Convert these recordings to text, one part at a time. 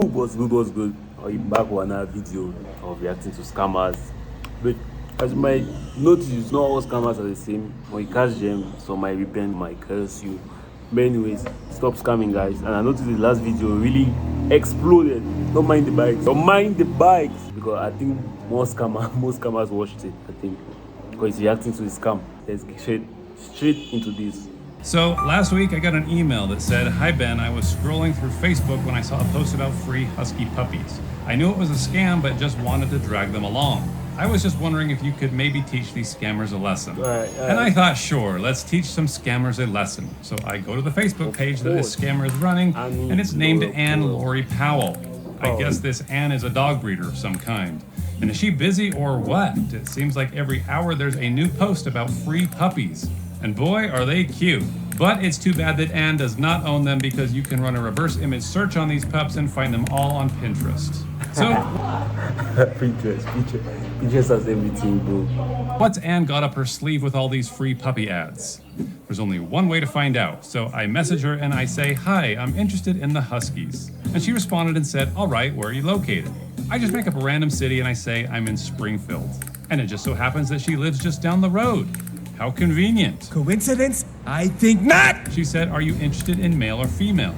Was good. Or back with another video of reacting to scammers. But as you might notice, not all scammers are the same. When you catch them, some might repent, might curse you. But anyways, stop scamming, guys. And I noticed the last video really exploded. Don't mind the bikes. Don't mind the bikes, because I think most scammers watched it. I think because it's reacting to the scam. Let's get straight into this. So last week I got an email that said, "Hi Ben, I was scrolling through Facebook when I saw a post about free husky puppies. I knew it was a scam, but just wanted to drag them along. I was just wondering if you could maybe teach these scammers a lesson." And I thought, sure, let's teach some scammers a lesson. So I go to the Facebook page that this scammer is running, and it's named Anne Lori Powell. I guess this Anne is a dog breeder of some kind. And is she busy or what? It seems like every hour there's a new post about free puppies. And boy, are they cute. But it's too bad that Anne does not own them, because you can run a reverse image search on these pups and find them all on Pinterest. So, Pinterest has everything, bro. what's Anne got up her sleeve with all these free puppy ads? There's only one way to find out. So I message her and I say, "Hi, I'm interested in the Huskies." And she responded and said, "All right, where are you located?" I just make up a random city and I say I'm in Springfield. And it just so happens that she lives just down the road. How convenient. Coincidence? I think not! She said, "Are you interested in male or female?"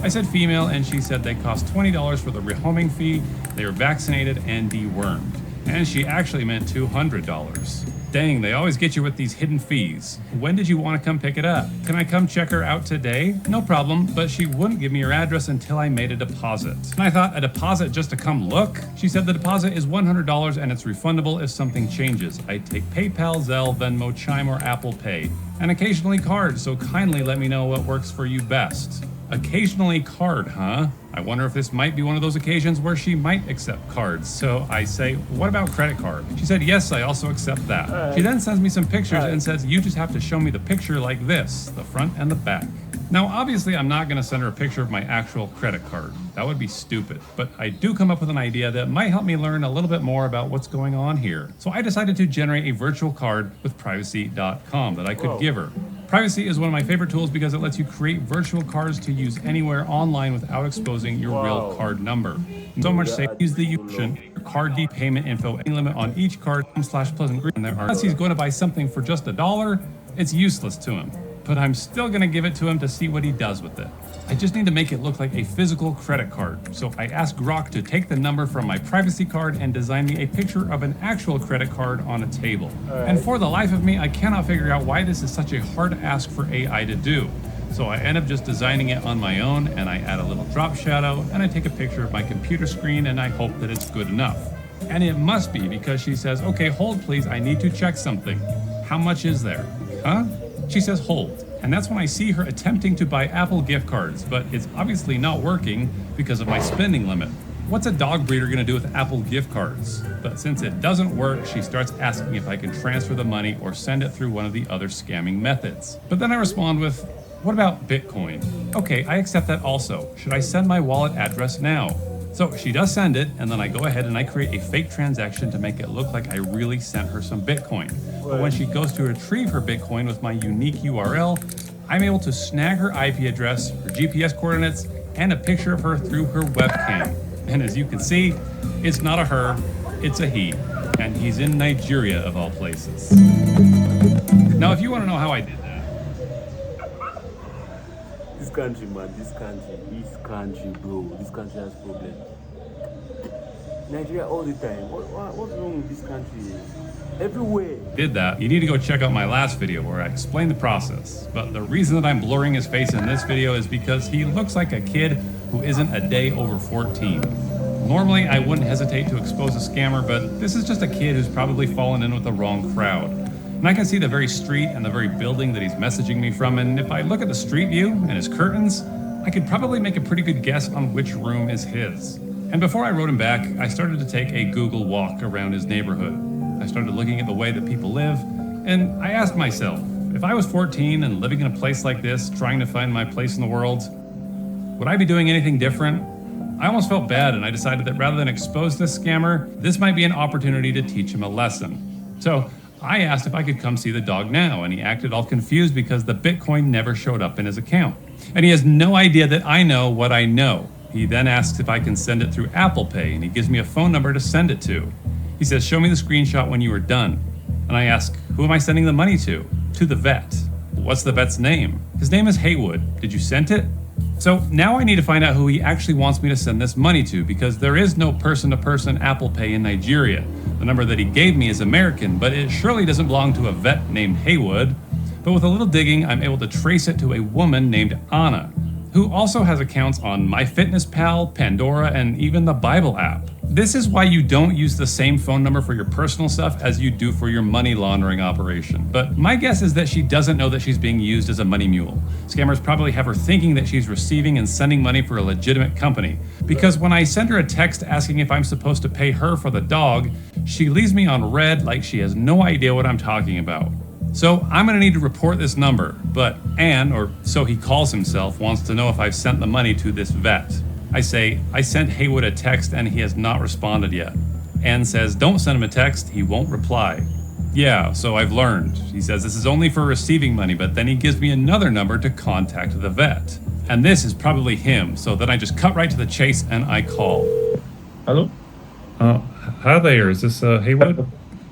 I said female, and she said they cost $20 for the rehoming fee, they are vaccinated and dewormed. And she actually meant $200. Dang, they always get you with these hidden fees. When did you want to come pick it up? Can I come check her out today? No problem, but she wouldn't give me her address until I made a deposit. And I thought, a deposit just to come look? She said the deposit is $100 and it's refundable if something changes. I take PayPal, Zelle, Venmo, Chime, or Apple Pay. And occasionally card, so kindly let me know what works for you best. Occasionally card, huh? I wonder if this might be one of those occasions where she might accept cards. So I say, "What about credit card?" She said, "Yes, I also accept that." She then sends me some pictures and says, "You just have to show me the picture like this, the front and the back." Now, obviously, I'm not gonna send her a picture of my actual credit card. That would be stupid. But I do come up with an idea that might help me learn a little bit more about what's going on here. So I decided to generate a virtual card with privacy.com that I could give her. Privacy is one of my favorite tools because it lets you create virtual cards to use anywhere online without exposing your real card number. So much say, use the option, your card payment info, any limit on each card /Pleasant Green. Unless he's going to buy something for just $1, it's useless to him. But I'm still going to give it to him to see what he does with it. I just need to make it look like a physical credit card. So I asked Grok to take the number from my privacy card and design me a picture of an actual credit card on a table. And for the life of me, I cannot figure out why this is such a hard ask for AI to do. So I end up just designing it on my own, and I add a little drop shadow, and I take a picture of my computer screen, and I hope that it's good enough. And it must be, because she says, "Okay, hold please, I need to check something. How much is there?" Huh? She says hold. And that's when I see her attempting to buy Apple gift cards, but it's obviously not working because of my spending limit. What's a dog breeder gonna do with Apple gift cards? But since it doesn't work, she starts asking if I can transfer the money or send it through one of the other scamming methods. But then I respond with, "What about Bitcoin?" Okay, I accept that also. Should I send my wallet address now? So she does send it, and then I go ahead and I create a fake transaction to make it look like I really sent her some Bitcoin. But when she goes to retrieve her Bitcoin with my unique URL, I'm able to snag her IP address, her GPS coordinates, and a picture of her through her webcam. And as you can see, it's not a her, it's a he. And he's in Nigeria, of all places. Now, if you want to know how I did that, This country, man, this country, bro. This country has problems. Nigeria all the time. What's wrong with this country? Everywhere. you need to go check out my last video where I explain the process. But the reason that I'm blurring his face in this video is because he looks like a kid who isn't a day over 14. Normally, I wouldn't hesitate to expose a scammer, but this is just a kid who's probably fallen in with the wrong crowd. And I can see the very street and the very building that he's messaging me from, and if I look at the street view and his curtains, I could probably make a pretty good guess on which room is his. And before I wrote him back, I started to take a Google walk around his neighborhood. I started looking at the way that people live, and I asked myself, if I was 14 and living in a place like this, trying to find my place in the world, would I be doing anything different? I almost felt bad, and I decided that rather than expose this scammer, this might be an opportunity to teach him a lesson. So I asked if I could come see the dog now, and he acted all confused because the Bitcoin never showed up in his account. And he has no idea that I know what I know. He then asks if I can send it through Apple Pay, and he gives me a phone number to send it to. He says, show me the screenshot when you are done. And I ask, who am I sending the money to? To the vet. What's the vet's name? His name is Haywood. Did you send it? So now I need to find out who he actually wants me to send this money to, because there is no person-to-person Apple Pay in Nigeria. The number that he gave me is American, but it surely doesn't belong to a vet named Haywood. But with a little digging, I'm able to trace it to a woman named Anna, who also has accounts on MyFitnessPal, Pandora, and even the Bible app. This is why you don't use the same phone number for your personal stuff as you do for your money laundering operation. But my guess is that she doesn't know that she's being used as a money mule. Scammers probably have her thinking that she's receiving and sending money for a legitimate company. Because when I send her a text asking if I'm supposed to pay her for the dog, she leaves me on red like she has no idea what I'm talking about. So I'm gonna need to report this number, but Ann, or so he calls himself, wants to know if I've sent the money to this vet. I say, I sent Haywood a text and he has not responded yet. Ann says, don't send him a text, he won't reply. Yeah, so I've learned. He says this is only for receiving money, but then he gives me another number to contact the vet. And this is probably him, so then I just cut right to the chase and I call. Hello? Hi there, is this Haywood?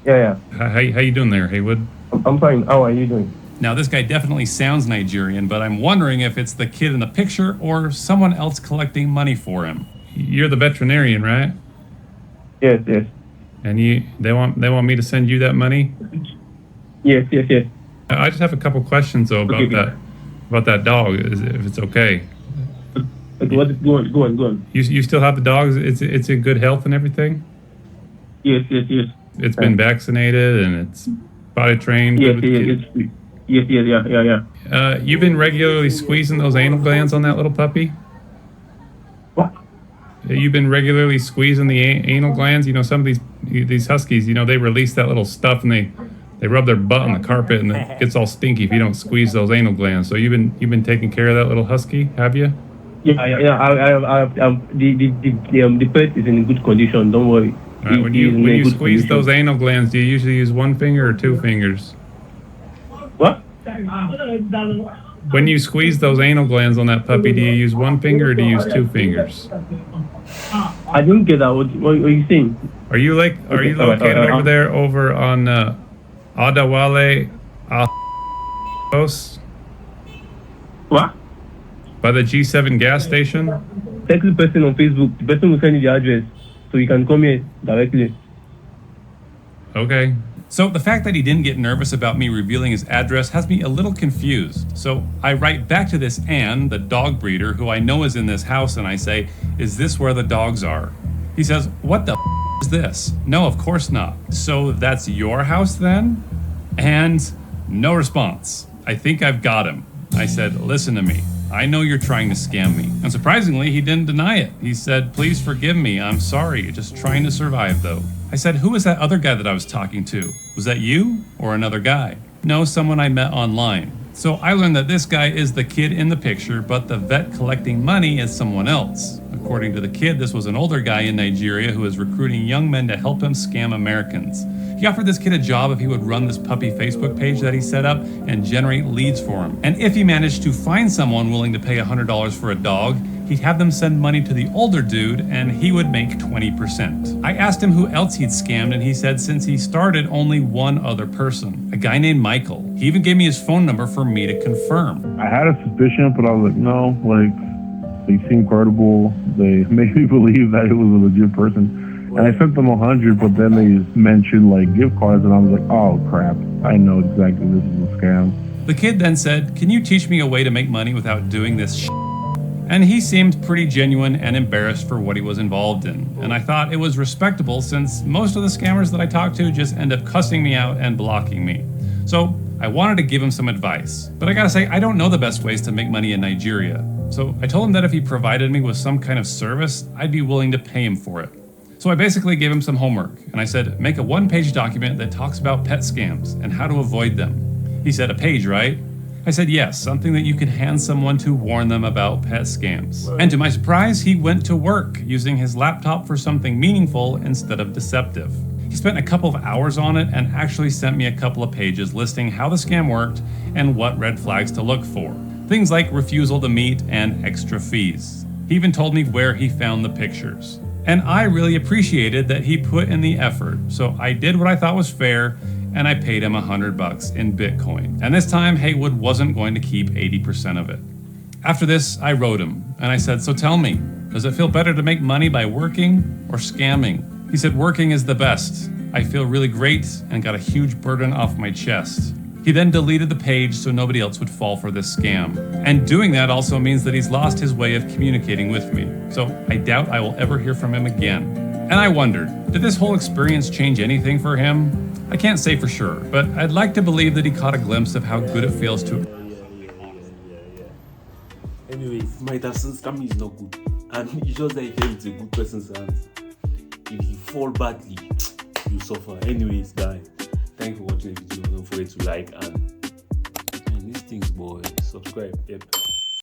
Yeah. How you doing there, Haywood? I'm fine. How are you doing? Now, this guy definitely sounds Nigerian, but I'm wondering if it's the kid in the picture or someone else collecting money for him. You're the veterinarian, right? Yes. And they want me to send you that money? Yes. I just have a couple questions though about that dog, if it's okay. Okay, go on. You still have the dog? It's in good health and everything? Yes. It's been vaccinated and it's potty trained? Yes. Yeah. You've been regularly squeezing those anal glands on that little puppy? What? You've been regularly squeezing the anal glands? You know, some of these huskies, you know, they release that little stuff and they rub their butt on the carpet and it gets all stinky if you don't squeeze those anal glands. So you've been taking care of that little husky, have you? Yeah. The pet is in good condition. Don't worry. All right, when you squeeze those anal glands, do you usually use one finger or two fingers? What? When you squeeze those anal glands on that puppy, do you use one finger or do you use two fingers? I didn't get that. What are you saying? Are you located over there over on Adawale House What? by the G7 gas station? Text the person on Facebook. The person will send you the address, so you can come here directly. Okay. So the fact that he didn't get nervous about me revealing his address has me a little confused. So I write back to this Ann, the dog breeder, who I know is in this house, and I say, is this where the dogs are? He says, what the is this? No, of course not. So that's your house then? And no response. I think I've got him. I said, listen to me. I know you're trying to scam me. And surprisingly, he didn't deny it. He said, please forgive me. I'm sorry. Just trying to survive, though. I said, who was that other guy that I was talking to? Was that you or another guy? No, someone I met online. So I learned that this guy is the kid in the picture, but the vet collecting money is someone else. According to the kid, this was an older guy in Nigeria who is recruiting young men to help him scam Americans. He offered this kid a job if he would run this puppy Facebook page that he set up and generate leads for him. And if he managed to find someone willing to pay $100 for a dog, he'd have them send money to the older dude and he would make 20%. I asked him who else he'd scammed and he said since he started, only one other person, a guy named Michael. He even gave me his phone number for me to confirm. I had a suspicion, but I was like, no, they seem credible. They made me believe that it was a legit person. And I sent them 100, but then they mentioned gift cards, and I was like, oh crap, I know exactly this is a scam. The kid then said, can you teach me a way to make money without doing this shit? And he seemed pretty genuine and embarrassed for what he was involved in. And I thought it was respectable since most of the scammers that I talk to just end up cussing me out and blocking me. So I wanted to give him some advice. But I gotta say, I don't know the best ways to make money in Nigeria. So I told him that if he provided me with some kind of service, I'd be willing to pay him for it. So I basically gave him some homework, and I said, make a one-page document that talks about pet scams and how to avoid them. He said, a page, right? I said, yes, something that you could hand someone to warn them about pet scams. And to my surprise, he went to work using his laptop for something meaningful instead of deceptive. He spent a couple of hours on it and actually sent me a couple of pages listing how the scam worked and what red flags to look for. Things like refusal to meet and extra fees. He even told me where he found the pictures. And I really appreciated that he put in the effort, so I did what I thought was fair, and I paid him $100 in Bitcoin. And this time, Haywood wasn't going to keep 80% of it. After this, I wrote him, and I said, so tell me, does it feel better to make money by working or scamming? He said, working is the best. I feel really great and got a huge burden off my chest. He then deleted the page so nobody else would fall for this scam. And doing that also means that he's lost his way of communicating with me. So I doubt I will ever hear from him again. And I wondered, did this whole experience change anything for him? I can't say for sure, but I'd like to believe that he caught a glimpse of how good it feels to... Anyways, might have seen scamming is not good. And it's just that if it's a good person's hands. If you fall badly, you suffer. Anyways, guys, thank you for watching the video. Don't forget to like and these things, boy. Subscribe. Yep.